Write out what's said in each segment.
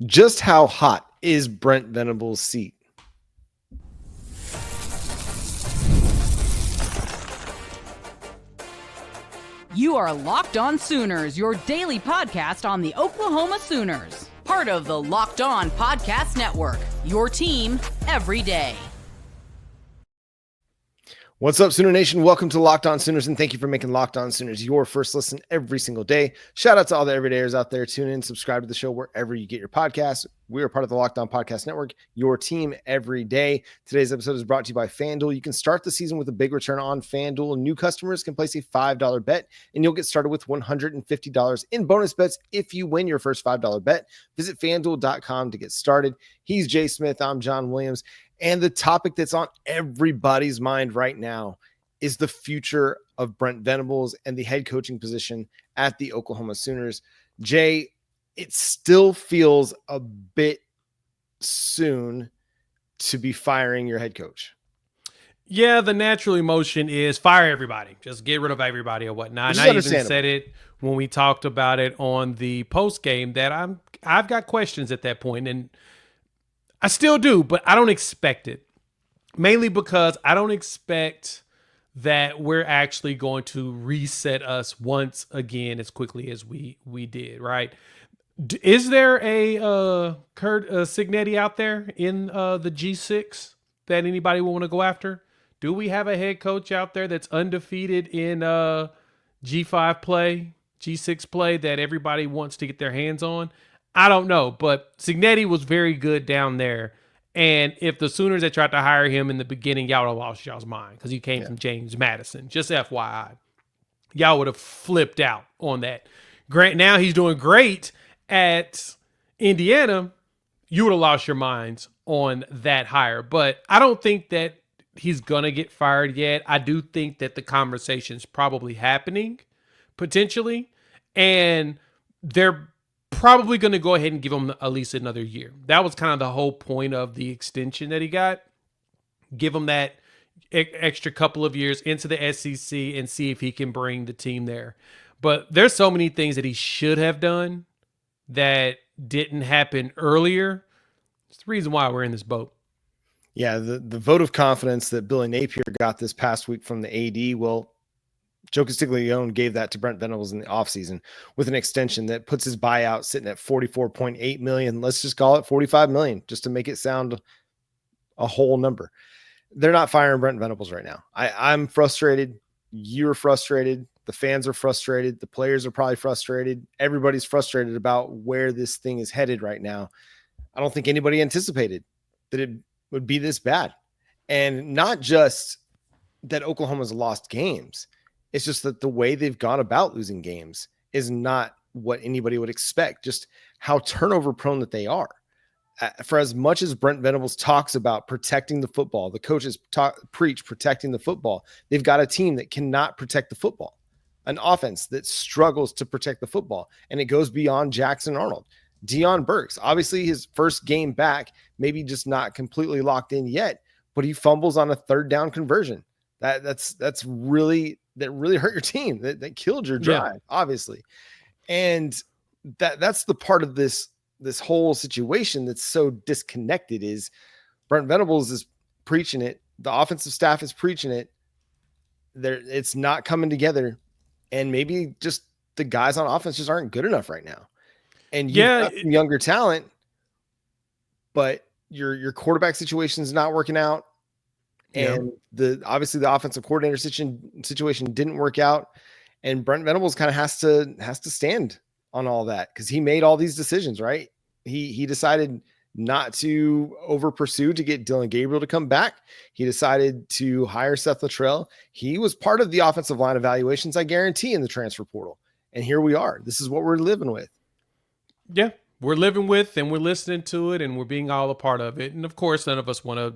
Just how hot is Brent Venables' seat? You are Locked On Sooners, your daily podcast on the Oklahoma Sooners. Part of the Locked On Podcast Network, your team every day. What's up, Sooner Nation? Welcome to Locked On Sooners, and thank you for making Locked On Sooners your first listen every single day. Shout out to all the everydayers out there. Tune in, subscribe to the show wherever you get your podcasts. We are part of the Locked On Podcast Network, your team every day. Today's episode is brought to you by FanDuel. You can start the season with a big return on FanDuel. New customers can place a $5 bet, and you'll get started with $150 in bonus bets if you win your first $5 bet. Visit FanDuel.com to get started. He's Jay Smith. I'm John Williams. And the topic that's on everybody's mind right now is the future of Brent Venables and the head coaching position at the Oklahoma Sooners. Jay, it still feels a bit soon to be firing your head coach. Yeah, the natural emotion is fire everybody. Just get rid of everybody or whatnot. And I even said it when we talked about it on the post game that I've got questions at that point, and I still do, but I don't expect it. Mainly because I don't expect that we're actually going to reset us once again as quickly as we did, right? Is there a Kurt Cignetti out there in the G6 that anybody will want to go after? Do we have a head coach out there that's undefeated in G5 play, G6 play that everybody wants to get their hands on? I don't know, but Cignetti was very good down there. And if the Sooners had tried to hire him in the beginning, y'all would have lost y'all's mind because he came from James Madison. Just FYI. Y'all would have flipped out on that. Now he's doing great at Indiana. You would have lost your minds on that hire. But I don't think that he's going to get fired yet. I do think that the conversation's probably happening, potentially. And they're probably going to go ahead and give him at least another year. That was kind of the whole point of the extension that he got. Give him that extra couple of years into the SEC and see if he can bring the team there. But there's so many things that he should have done that didn't happen earlier. It's the reason why we're in this boat. Yeah, the vote of confidence that Billy Napier got this past week from the AD, well, Joe Castiglione gave that to Brent Venables in the offseason with an extension that puts his buyout sitting at $44.8 million. Let's just call it $45 million just to make it sound a whole number. They're not firing Brent Venables right now. I'm frustrated. You're frustrated. The fans are frustrated. The players are probably frustrated. Everybody's frustrated about where this thing is headed right now. I don't think anybody anticipated that it would be this bad. And not just that Oklahoma's lost games. It's just that the way they've gone about losing games is not what anybody would expect, just how turnover prone that they are. For as much as Brent Venables talks about protecting the football, the coaches preach protecting the football. They've got a team that cannot protect the football, an offense that struggles to protect the football. And it goes beyond Jackson Arnold. Deion Burks, obviously his first game back, maybe just not completely locked in yet, but he fumbles on a third down conversion. That really hurt your team. That killed your drive, obviously. And that's the part of this whole situation that's so disconnected is Brent Venables is preaching it. The offensive staff is preaching it. It's not coming together. And maybe just the guys on offense just aren't good enough right now. And you've got some younger talent, but your quarterback situation is not working out. And obviously the offensive coordinator situation didn't work out, and Brent Venables kind of has to stand on all that because he made all these decisions, right? He decided not to over pursue to get Dylan Gabriel to come back. He decided to hire Seth Luttrell. He was part of the offensive line evaluations, I guarantee, in the transfer portal. And here we are. This is what we're living with. Yeah, we're living with, and we're listening to it, and we're being all a part of it. And of course, none of us want to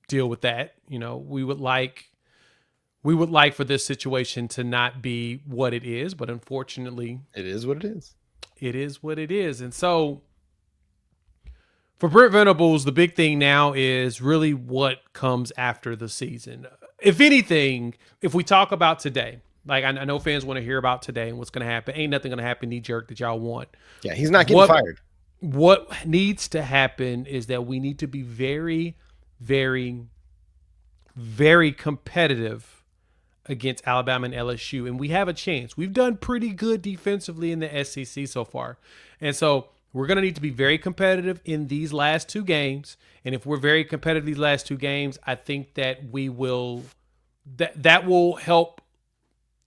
deal with that. You know, we would like for this situation to not be what it is, but unfortunately it is what it is. It is what it is. And so for Brent Venables, the big thing now is really what comes after the season. If anything, if we talk about today, like I know fans want to hear about today and what's going to happen. Ain't nothing going to happen knee jerk that y'all want. Yeah, he's not getting fired. what needs to happen is that we need to be very, very, very competitive against Alabama and LSU. And we have a chance. We've done pretty good defensively in the SEC so far. And so we're going to need to be very competitive in these last two games. And if we're very competitive these last two games, I think that we will, that will help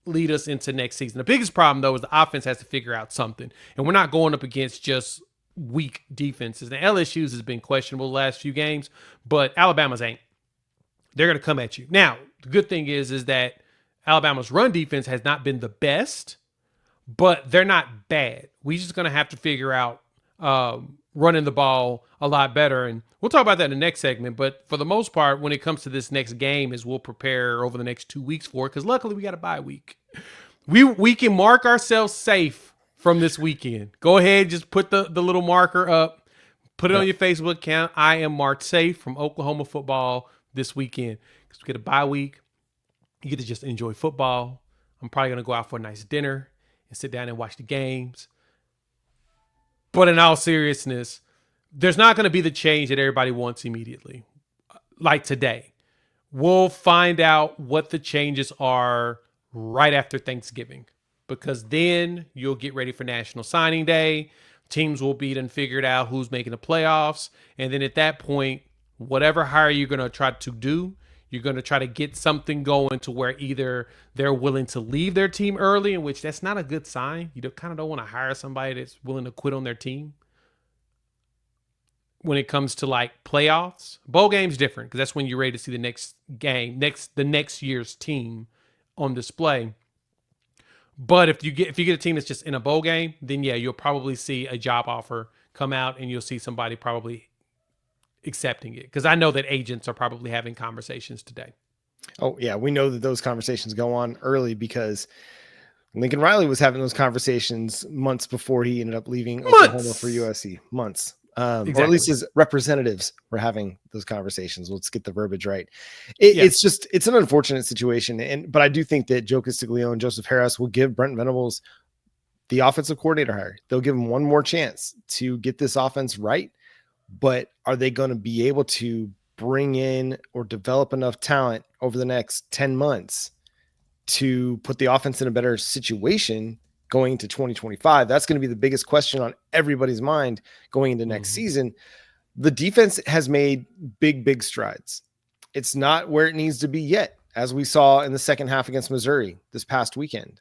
lead us into next season. The biggest problem, though, is the offense has to figure out something. And we're not going up against just weak defenses. The LSU's has been questionable the last few games, but Alabama's ain't. They're going to come at you. Now, the good thing is that Alabama's run defense has not been the best, but they're not bad. We're just going to have to figure out running the ball a lot better. And we'll talk about that in the next segment. But for the most part, when it comes to this next game, as we'll prepare over the next 2 weeks for it, because luckily we got a bye week. We can mark ourselves safe from this weekend. Go ahead, just put the little marker up. Put it on your Facebook account. I am marked safe from Oklahoma football this weekend. Because we get a bye week. You get to just enjoy football. I'm probably going to go out for a nice dinner and sit down and watch the games. But in all seriousness, there's not going to be the change that everybody wants immediately. Like today. We'll find out what the changes are right after Thanksgiving. Because then you'll get ready for National Signing Day. Teams will be done figured out who's making the playoffs. And then at that point, whatever hire you're going to try to do, you're going to try to get something going to where either they're willing to leave their team early, in which that's not a good sign. You kind of don't want to hire somebody that's willing to quit on their team. When it comes to like playoffs, bowl game's different because that's when you're ready to see the next game, the next year's team on display. But if you get a team that's just in a bowl game, then yeah, you'll probably see a job offer come out and you'll see somebody probably accepting it. Because I know that agents are probably having conversations today. Oh, yeah. We know that those conversations go on early because Lincoln Riley was having those conversations months before he ended up leaving Oklahoma for USC. Months. Exactly. Or at least his representatives were having those conversations. Let's get the verbiage right. It's an unfortunate situation. But I do think that Joe Castiglione and Joseph Harris will give Brent Venables the offensive coordinator hire. They'll give him one more chance to get this offense right. But are they going to be able to bring in or develop enough talent over the next 10 months to put the offense in a better situation going into 2025? That's going to be the biggest question on everybody's mind going into next season. The defense has made big strides. It's not where it needs to be yet, as we saw in the second half against Missouri this past weekend,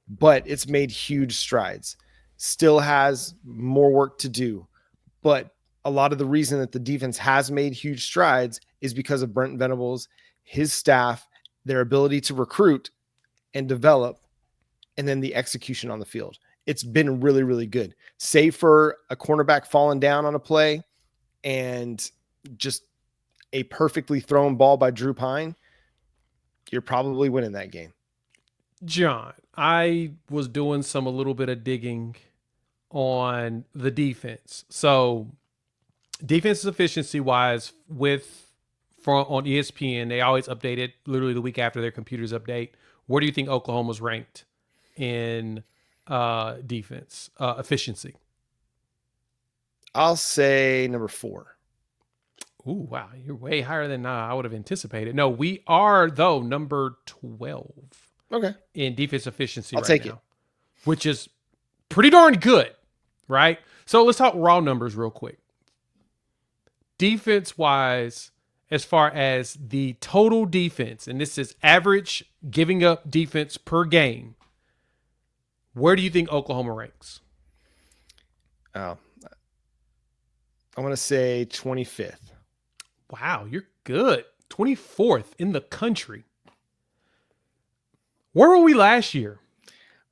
but it's made huge strides. Still has more work to do, but a lot of the reason that the defense has made huge strides is because of Brent Venables, his staff, their ability to recruit and develop, and then the execution on the field. It's been really, really good. Save for a cornerback falling down on a play and just a perfectly thrown ball by Drew Pine, you're probably winning that game. John, I was doing a little bit of digging on the defense. So defensive efficiency wise on ESPN, they always update it literally the week after their computers update. Where do you think Oklahoma's ranked in defense efficiency? I'll say number 4. Ooh, wow. You're way higher than I would have anticipated. No, we are, though, number 12. Okay. In defense efficiency I'll take it. Which is pretty darn good, right? So let's talk raw numbers real quick. Defense-wise, as far as the total defense, and this is average giving up defense per game, where do you think Oklahoma ranks? Oh, I want to say 25th. Wow, you're good. 24th in the country. Where were we last year?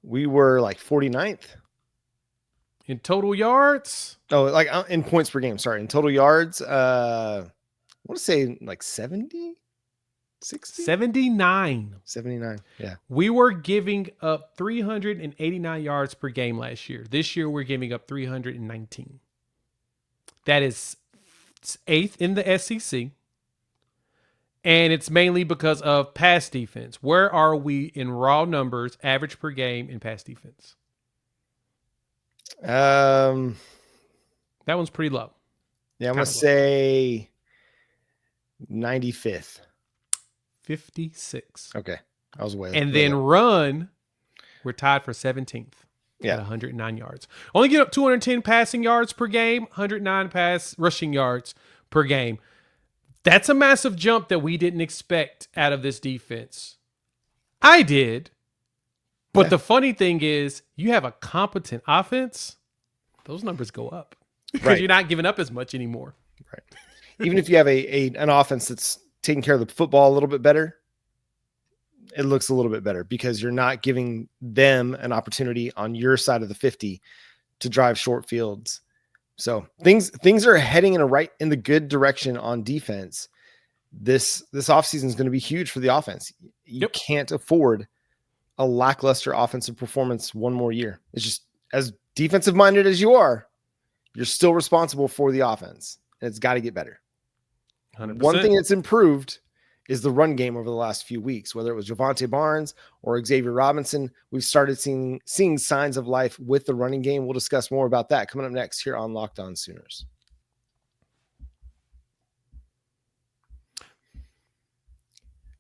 We were like 49th. In total yards? Oh, like in points per game. Sorry. In total yards, I want to say like 70, 60? 79. 79. Yeah. We were giving up 389 yards per game last year. This year, we're giving up 319. That is 8th in the SEC. And it's mainly because of pass defense. Where are we in raw numbers, average per game in pass defense? That one's pretty low. Yeah, I'm going to say 95th. 56. Okay. I was way. And then run, we're tied for 17th. Yeah. At 109 yards. Only get up 210 passing yards per game, 109 rushing yards per game. That's a massive jump that we didn't expect out of this defense. I did. But the funny thing is, you have a competent offense, those numbers go up. Because you're not giving up as much anymore. Right. Even if you have an offense that's taking care of the football a little bit better, it looks a little bit better because you're not giving them an opportunity on your side of the 50 to drive short fields. So things are heading in the good direction on defense. This offseason is going to be huge for the offense. You can't afford a lackluster offensive performance one more year. It's just, as defensive minded as you are, you're still responsible for the offense, and it's got to get better. 100%. One thing that's improved is the run game over the last few weeks, whether it was Javonte Barnes or Xavier Robinson. We've started seeing signs of life with the running game. We'll discuss more about that coming up next here on Locked On Sooners.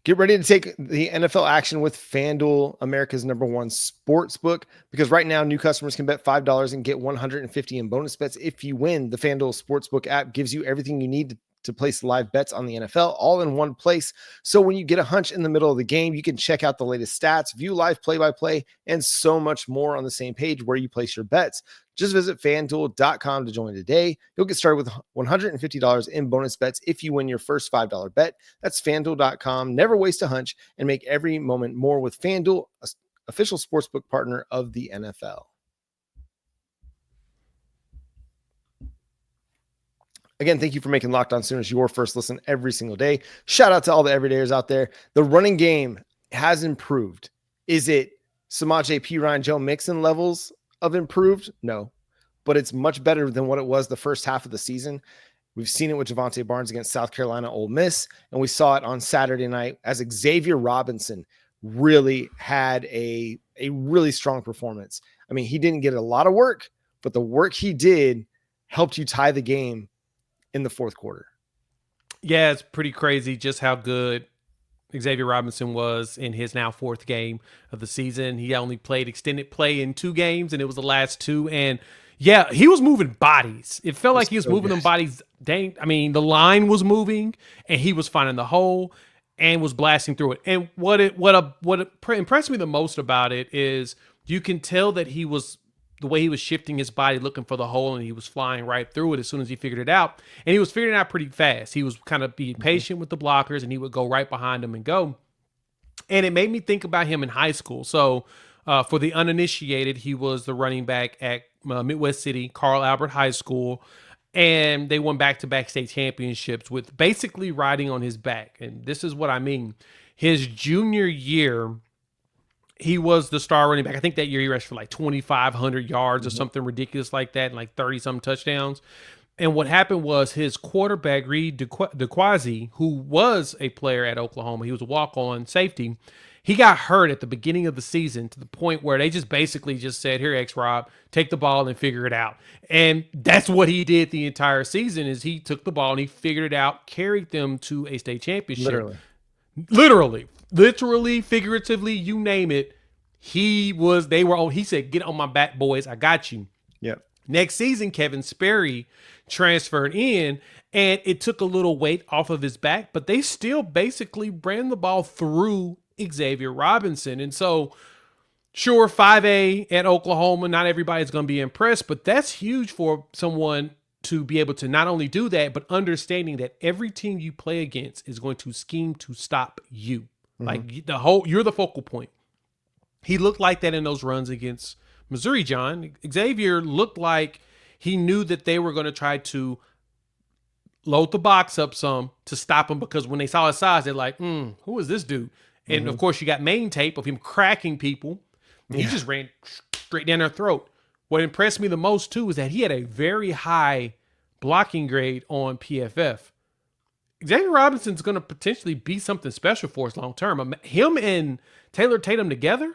Get ready to take the NFL action with FanDuel, America's #1 sports book, because right now new customers can bet $5 and get $150 in bonus bets if you win. The FanDuel Sportsbook app gives you everything you need to place live bets on the NFL all in one place. So when you get a hunch in the middle of the game, you can check out the latest stats, view live play-by-play, and so much more on the same page where you place your bets. Just visit FanDuel.com to join today. You'll get started with $150 in bonus bets if you win your first $5 bet. That's FanDuel.com. Never waste a hunch and make every moment more with FanDuel, official sportsbook partner of the NFL. Again, thank you for making Locked On Sooners your first listen every single day. Shout out to all the everydayers out there. The running game has improved. Is it Samaje Perine, Joe Mixon levels of improved? No, but it's much better than what it was the first half of the season. We've seen it with Javonte Barnes against South Carolina, Ole Miss, and we saw it on Saturday night as Xavier Robinson really had a really strong performance. I mean, he didn't get a lot of work, but the work he did helped you tie the game in the fourth quarter. Yeah, it's pretty crazy just how good Xavier Robinson was in his now fourth game of the season. He only played extended play in 2 games, and it was the last 2. And yeah, he was moving bodies. It felt like he was moving them bodies. Dang, I mean, the line was moving, and he was finding the hole and was blasting through it. And what impressed me the most about it is you can tell that he was, the way he was shifting his body, looking for the hole, and he was flying right through it as soon as he figured it out. And he was figuring it out pretty fast. He was kind of being patient with the blockers, and he would go right behind them and go. And it made me think about him in high school. So for the uninitiated, he was the running back at Midwest City, Carl Albert High School. And they won back-to-back state championships with basically riding on his back. And this is what I mean. His junior year, he was the star running back. I think that year he rushed for like 2,500 yards or something ridiculous like that, and like 30-some touchdowns. And what happened was his quarterback, Reed DeQuasi, who was a player at Oklahoma, he was a walk-on safety, he got hurt at the beginning of the season to the point where they just basically just said, here, X-Rob, take the ball and figure it out. And that's what he did the entire season, is he took the ball and he figured it out, carried them to a state championship. Literally, figuratively, you name it. He said, get on my back, boys. I got you. Yeah. Next season, Kevin Sperry transferred in, and it took a little weight off of his back, but they still basically ran the ball through Xavier Robinson. And so, sure, 5A at Oklahoma, not everybody's going to be impressed, but that's huge for someone to be able to not only do that, but understanding that every team you play against is going to scheme to stop you. Like you're the focal point. He looked like that in those runs against Missouri, John. Xavier looked like he knew that they were going to try to load the box up some to stop him, because when they saw his size, they're like, who is this dude? And of course, you got main tape of him cracking people. He just ran straight down their throat. What impressed me the most, too, is that he had a very high blocking grade on PFF. Xavier Robinson's going to potentially be something special for us long term. Him and Taylor Tatum together,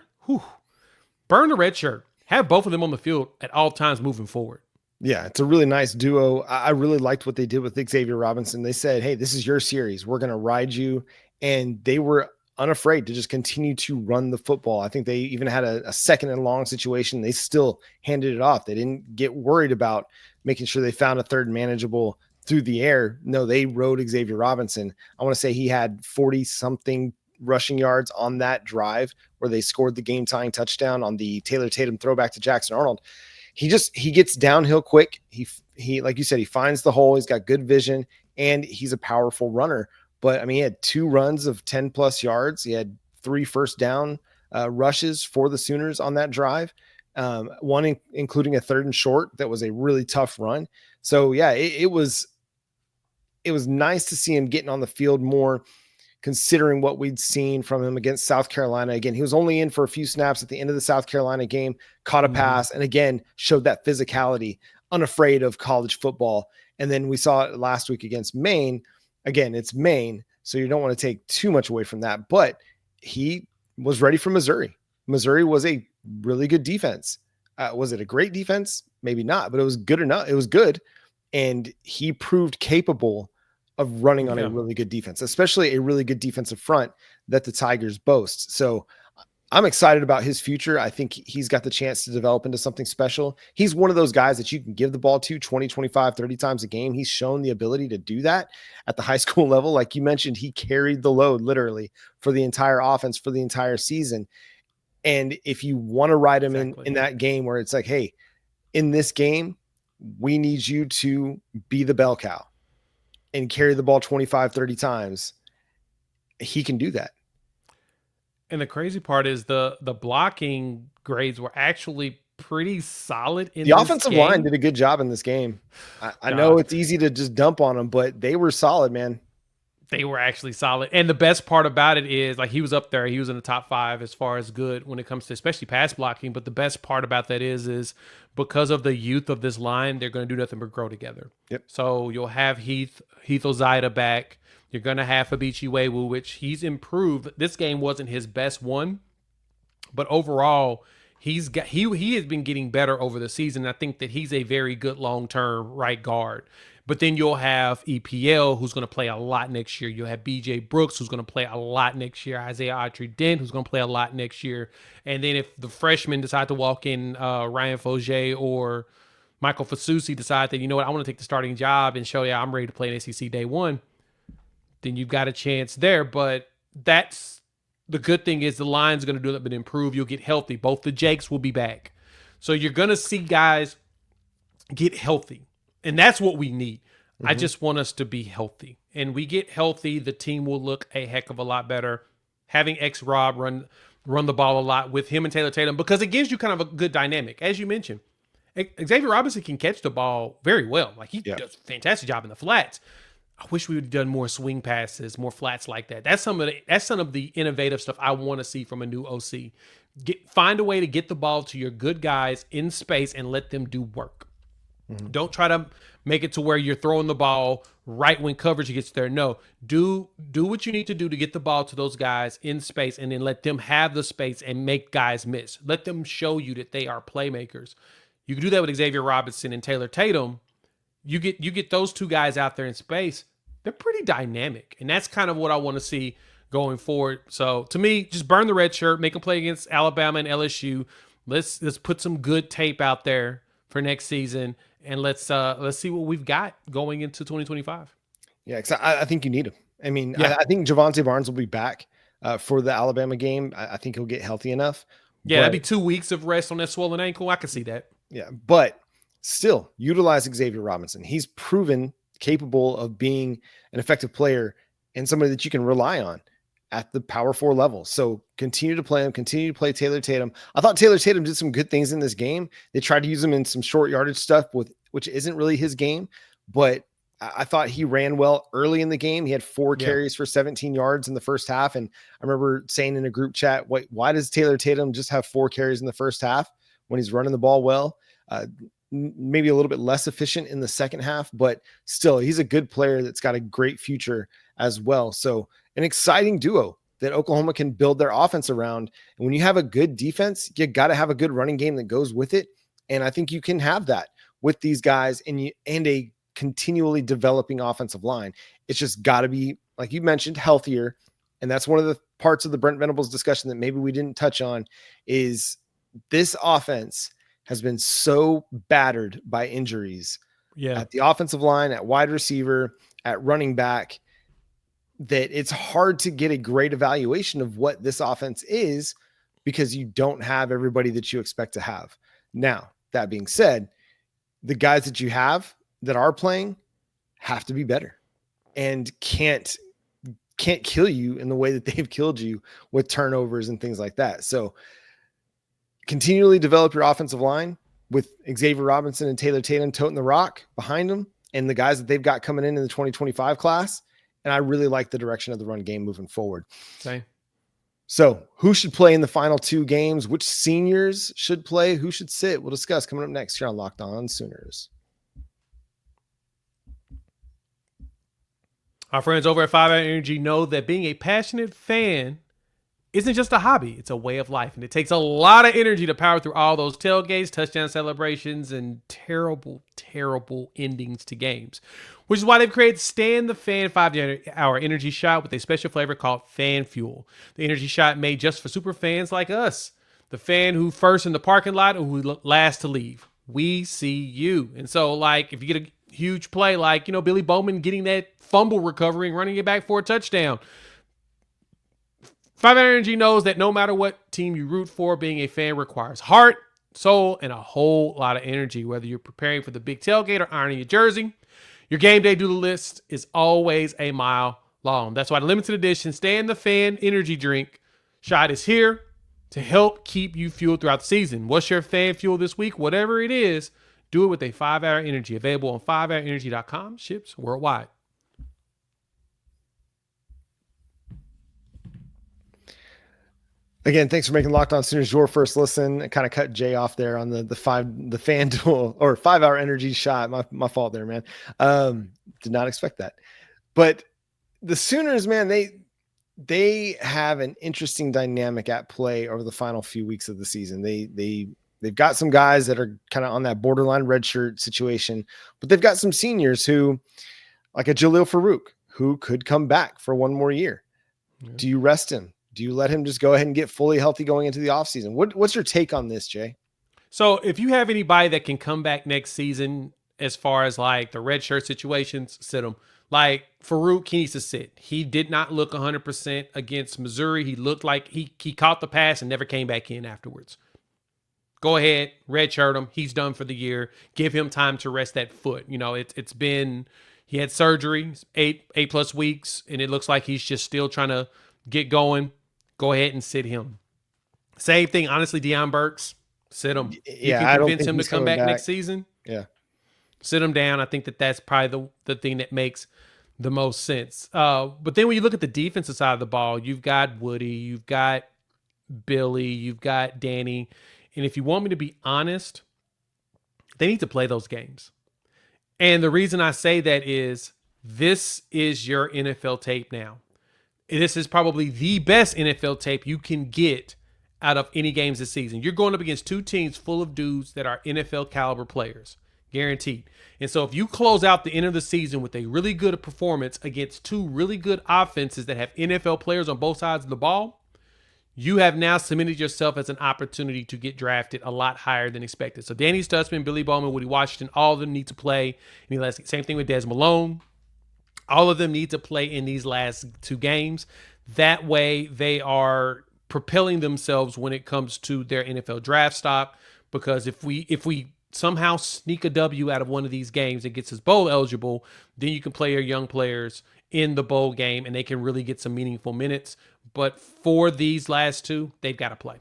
burn the red shirt. Have both of them on the field at all times moving forward. Yeah, it's a really nice duo. I really liked what they did with Xavier Robinson. They said, hey, this is your series. We're going to ride you. And they were unafraid to just continue to run the football. I think they even had a second and long situation. They still handed it off. They didn't get worried about making sure they found a third manageable through the air. No, they rode Xavier Robinson. I want to say he had 40 something rushing yards on that drive where they scored the game tying touchdown on the Taylor Tatum throwback to Jackson Arnold. He gets downhill quick. He like you said, he finds the hole. He's got good vision and he's a powerful runner. But I mean, he had 2 runs of 10 plus yards. He had 3 first down rushes for the Sooners on that drive. One including a 3rd and short. That was a really tough run. So yeah, it was nice to see him getting on the field more, considering what we'd seen from him against South Carolina. Again, he was only in for a few snaps at the end of the South Carolina game, caught a pass, and again, showed that physicality, unafraid of college football. And then we saw it last week against Maine. Again, it's Maine, so you don't want to take too much away from that, but he was ready for Missouri. Missouri was a really good defense. Was it a great defense? Maybe not, but it was good enough. It was good. And he proved capable of running on a really good defense, especially a really good defensive front that the Tigers boast. So I'm excited about his future. I think he's got the chance to develop into something special. He's one of those guys that you can give the ball to 20, 25, 30 times a game. He's shown the ability to do that at the high school level. Like you mentioned, he carried the load literally for the entire offense for the entire season. And if you want to ride him in that game where it's like, hey, in this game, we need you to be the bell cow and carry the ball 25, 30 times, he can do that. And the crazy part is the blocking grades were actually pretty solid in the offensive line did a good job in this game. I know it's easy to just dump on them, but they were solid, man. They were actually solid. And the best part about it is, like, he was up there. He was in the top 5 as far as good when it comes to especially pass blocking. But the best part about that is because of the youth of this line, they're going to do nothing but grow together. Yep. So you'll have Heath Ozida back. You're going to have Fabichi Wewu, which he's improved. This game wasn't his best one, but overall, he has been getting better over the season. I think that he's a very good long-term right guard. But then you'll have EPL, who's going to play a lot next year. You'll have BJ Brooks, who's going to play a lot next year. Isaiah Autry-Dent, who's going to play a lot next year. And then if the freshmen decide to walk in, Ryan Fogier or Michael Fasusi decide that, you know what, I want to take the starting job and show you I'm ready to play an SEC day one, then you've got a chance there. But that's the good thing is the line's going to do it but improve. You'll get healthy. Both the Jakes will be back. So you're going to see guys get healthy. And that's what we need. I just want us to be healthy. And we get healthy, the team will look a heck of a lot better. Having Rob run the ball a lot with him and Taylor Tatum, because it gives you kind of a good dynamic. As you mentioned, Xavier Robinson can catch the ball very well. Like, he does a fantastic job in the flats. I wish we would have done more swing passes, more flats like that. That's some of the innovative stuff I want to see from a new OC. Find a way to get the ball to your good guys in space and let them do work. Don't try to make it to where you're throwing the ball right when coverage gets there. No, do what you need to do to get the ball to those guys in space and then let them have the space and make guys miss. Let them show you that they are playmakers. You can do that with Xavier Robinson and Taylor Tatum. You get those two guys out there in space. They're pretty dynamic, and that's kind of what I want to see going forward. So to me, just burn the red shirt, make them play against Alabama and LSU. Let's put some good tape out there for next season. And let's see what we've got going into 2025. Yeah, because I think you need him. I mean, I think Javonte Barnes will be back for the Alabama game. I think he'll get healthy enough. Yeah, that'd be 2 weeks of rest on that swollen ankle. I can see that. Yeah, but still, utilize Xavier Robinson. He's proven capable of being an effective player and somebody that you can rely on at the Power 4 level. So continue to play him, continue to play Taylor Tatum. I thought Taylor Tatum did some good things in this game. They tried to use him in some short yardage stuff, which isn't really his game, but I thought he ran well early in the game. He had 4 carries for 17 yards in the first half. And I remember saying in a group chat, why does Taylor Tatum just have 4 carries in the first half when he's running the ball well? Maybe a little bit less efficient in the second half, but still, he's a good player that's got a great future as well. So an exciting duo that Oklahoma can build their offense around. And when you have a good defense, you got to have a good running game that goes with it. And I think you can have that with these guys and a continually developing offensive line. It's just got to be, like you mentioned, healthier. And that's one of the parts of the Brent Venables discussion that maybe we didn't touch on, is this offense has been so battered by injuries at the offensive line, at wide receiver, at running back, that it's hard to get a great evaluation of what this offense is because you don't have everybody that you expect to have. Now, that being said, the guys that you have that are playing have to be better and can't kill you in the way that they've killed you with turnovers and things like that. So continually develop your offensive line with Xavier Robinson and Taylor Tatum toting the rock behind them and the guys that they've got coming in the 2025 class. And I really like the direction of the run game moving forward. Okay. So who should play in the final 2 games? Which seniors should play? Who should sit? We'll discuss coming up next here on Locked On Sooners. Our friends over at 5 Hour Energy know that being a passionate fan isn't just a hobby, it's a way of life. And it takes a lot of energy to power through all those tailgates, touchdown celebrations, and terrible, terrible endings to games. Which is why they've created Stand the Fan 5 Hour Energy Shot with a special flavor called Fan Fuel. The energy shot made just for super fans like us. The fan who first in the parking lot or who last to leave. We see you. And so, like, if you get a huge play like, Billy Bowman getting that fumble recovery and running it back for a touchdown, 5 Hour Energy knows that no matter what team you root for, being a fan requires heart, soul, and a whole lot of energy. Whether you're preparing for the big tailgate or ironing your jersey, your game day doodle list is always a mile long. That's why the limited edition Stand the Fan energy drink shot is here to help keep you fueled throughout the season. What's your fan fuel this week? Whatever it is, do it with a 5 Hour Energy. Available on 5hourenergy.com. Ships worldwide. Again, thanks for making Locked On Sooners your first listen. I kind of cut Jay off there on the FanDuel or 5 Hour Energy shot. My fault there, man. Did not expect that. But the Sooners, man, they have an interesting dynamic at play over the final few weeks of the season. They've got some guys that are kind of on that borderline redshirt situation, but they've got some seniors who, like a Jalil Farouk, who could come back for one more year. Yeah. Do you rest him? Do you let him just go ahead and get fully healthy going into the offseason? What's your take on this, Jay? So if you have anybody that can come back next season, as far as like the red shirt situations, sit him. Like Farouk, he needs to sit. He did not look 100% against Missouri. He looked like he caught the pass and never came back in afterwards. Go ahead, red shirt him. He's done for the year. Give him time to rest that foot. It's been, he had surgery, 8+ weeks, and it looks like he's just still trying to get going. Go ahead and sit him. Same thing, honestly, Deion Burks, sit him. Yeah, you can convince him to come back next season. Yeah. Sit him down. I think that's probably the thing that makes the most sense. But then when you look at the defensive side of the ball, you've got Woody, you've got Billy, you've got Danny. And if you want me to be honest, they need to play those games. And the reason I say that is this is your NFL tape now. This is probably the best NFL tape you can get out of any games this season. You're going up against 2 teams full of dudes that are NFL caliber players, guaranteed. And so if you close out the end of the season with a really good performance against 2 really good offenses that have NFL players on both sides of the ball, you have now cemented yourself as an opportunity to get drafted a lot higher than expected. So Danny Stutsman, Billy Bowman, Woody Washington, all of them need to play. And same thing with Des Malone. All of them need to play in these last 2 games. That way they are propelling themselves when it comes to their NFL draft stock. Because if we somehow sneak a W out of one of these games and gets us bowl eligible, then you can play your young players in the bowl game and they can really get some meaningful minutes. But for these last 2, they've got to play.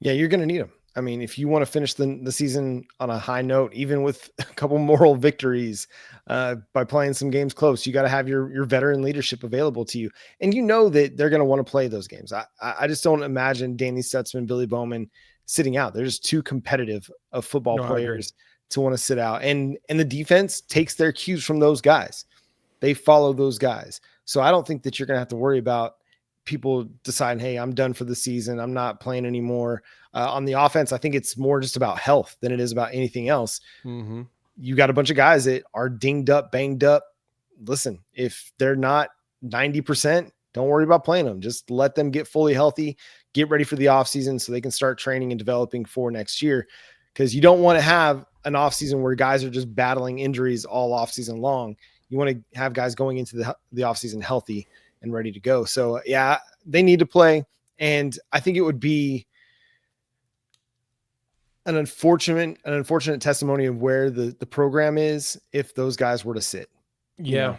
Yeah, you're going to need them. I mean, if you want to finish the season on a high note, even with a couple moral victories by playing some games close, you got to have your veteran leadership available to you. And you know that they're going to want to play those games. I just don't imagine Danny Stutsman, Billy Bowman sitting out. They're just too competitive of football players to want to sit out. And the defense takes their cues from those guys. They follow those guys. So I don't think that you're going to have to worry about people deciding, hey, I'm done for the season. I'm not playing anymore. On the offense, I think it's more just about health than it is about anything else. Mm-hmm. You got a bunch of guys that are dinged up, banged up. Listen, if they're not 90%, don't worry about playing them. Just let them get fully healthy, get ready for the offseason so they can start training and developing for next year. Because you don't want to have an offseason where guys are just battling injuries all offseason long. You want to have guys going into the offseason healthy and ready to go. So, yeah, they need to play. And I think it would be an unfortunate testimony of where the program is if those guys were to sit. Yeah.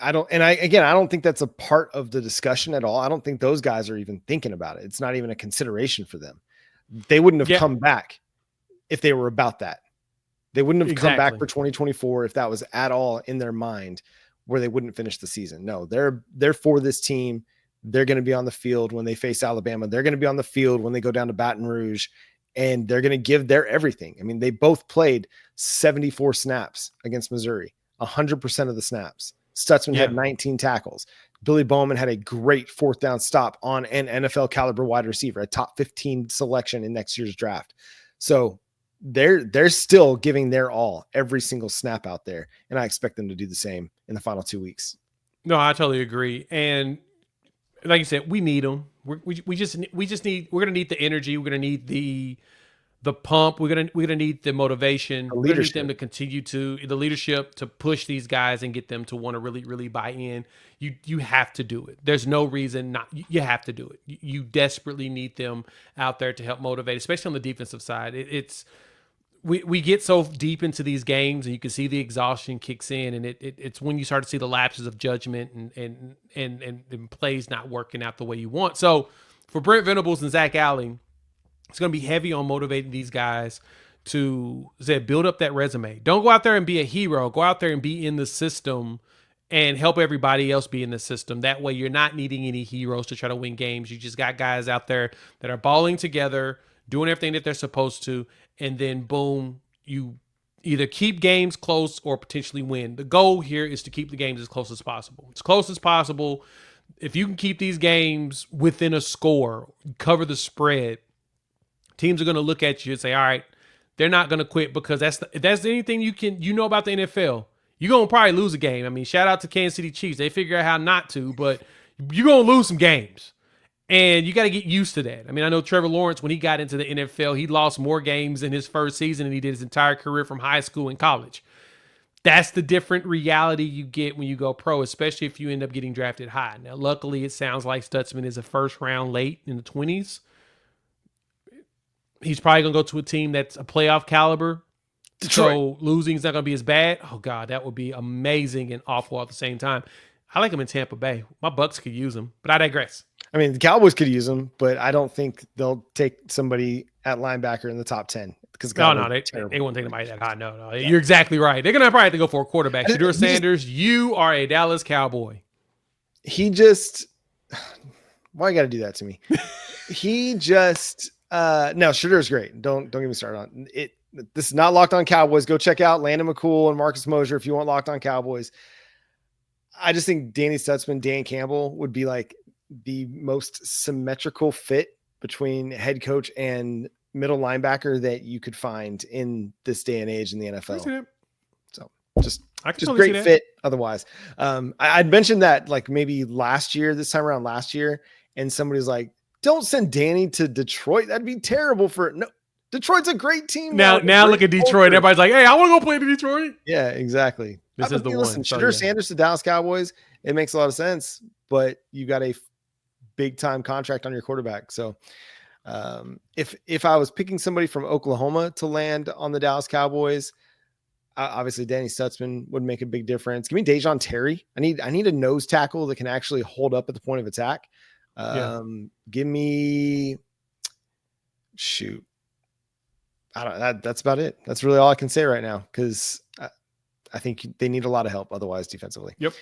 I don't think that's a part of the discussion at all. I don't think those guys are even thinking about it. It's not even a consideration for them. They wouldn't have come back if they were about that. They wouldn't have come back for 2024 if that was at all in their mind where they wouldn't finish the season. No, they're for this team. They're going to be on the field when they face Alabama. They're going to be on the field when they go down to Baton Rouge, and they're going to give their everything. I mean, they both played 74 snaps against Missouri, 100% of the snaps. Stutsman had 19 tackles. Billy Bowman had a great fourth down stop on an NFL caliber wide receiver, a top 15 selection in next year's draft. So they're still giving their all every single snap out there. And I expect them to do the same in the final 2 weeks. No, I totally agree. And like you said, we need them. We're going to need the energy. We're going to need the pump. We're gonna need the motivation. We're gonna need them to continue the leadership to push these guys and get them to want to really, really buy in. You have to do it. There's no reason not. You have to do it. You desperately need them out there to help motivate, especially on the defensive side. We get so deep into these games, and you can see the exhaustion kicks in, and it's when you start to see the lapses of judgment and plays not working out the way you want. So for Brent Venables and Zach Allen, it's going to be heavy on motivating these guys to build up that resume. Don't go out there and be a hero. Go out there and be in the system and help everybody else be in the system. That way you're not needing any heroes to try to win games. You just got guys out there that are balling together, doing everything that they're supposed to, and then boom, you either keep games close or potentially win. The goal here is to keep the games as close as possible. As close as possible. If you can keep these games within a score, cover the spread, teams are going to look at you and say, all right, they're not going to quit, because if that's anything you know about the NFL, you're going to probably lose a game. I mean, shout out to Kansas City Chiefs. They figure out how not to, but you're going to lose some games. And you got to get used to that. I mean, I know Trevor Lawrence, when he got into the NFL, he lost more games in his first season than he did his entire career from high school and college. That's the different reality you get when you go pro, especially if you end up getting drafted high. Now, luckily, it sounds like Stutsman is a first round late in the 20s. He's probably going to go to a team that's a playoff caliber. Detroit. So losing is not going to be as bad. Oh, God, that would be amazing and awful at the same time. I like him in Tampa Bay. My Bucks could use him, but I digress. I mean, the Cowboys could use him, but I don't think they'll take somebody at linebacker in the top 10. Because they won't take anybody that high. No. Yeah. You're exactly right. They're going to probably have to go for a quarterback. Shedeur Sanders, you are a Dallas Cowboy. He just – why you got to do that to me? He just – no, Shedeur's great. Don't get me started on it. This is not Locked On Cowboys. Go check out Landon McCool and Marcus Mosher if you want Locked On Cowboys. I just think Danny Stutsman, Dan Campbell would be like the most symmetrical fit between head coach and middle linebacker that you could find in this day and age in the NFL. So just great fit otherwise. I'd mentioned that like maybe this time around last year, and somebody's like, don't send Danny to Detroit. That'd be terrible no. Detroit's a great team. Now look at Detroit. Everybody's like, hey, I want to go play to Detroit. Yeah, exactly. This is the one. Shedeur Sanders to Dallas Cowboys, it makes a lot of sense, but you got a big time contract on your quarterback. So if I was picking somebody from Oklahoma to land on the Dallas Cowboys, obviously Danny Stutsman would make a big difference. Give me Dejon Terry. I need a nose tackle that can actually hold up at the point of attack. Give me that's about it. That's really all I can say right now, because I think they need a lot of help otherwise defensively. Yep.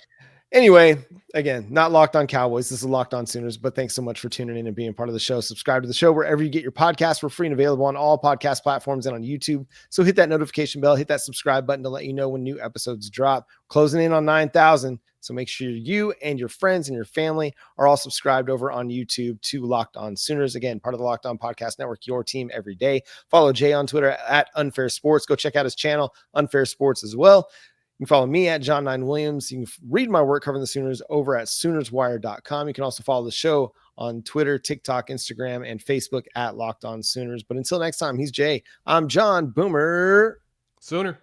Anyway, again, not Locked On Cowboys. This is Locked On Sooners, but thanks so much for tuning in and being part of the show. Subscribe to the show wherever you get your podcasts. We're free and available on all podcast platforms and on YouTube. So hit that notification bell, hit that subscribe button to let you know when new episodes drop. Closing in on 9,000. So make sure you and your friends and your family are all subscribed over on YouTube to Locked On Sooners. Again, part of the Locked On Podcast Network, your team every day. Follow Jay on Twitter at Unfair Sports. Go check out his channel, Unfair Sports, as well. You can follow me at John 9 Williams. You can read my work covering the Sooners over at SoonersWire.com. You can also follow the show on Twitter, TikTok, Instagram, and Facebook at Locked On Sooners. But until next time, he's Jay. I'm John Boomer Sooner.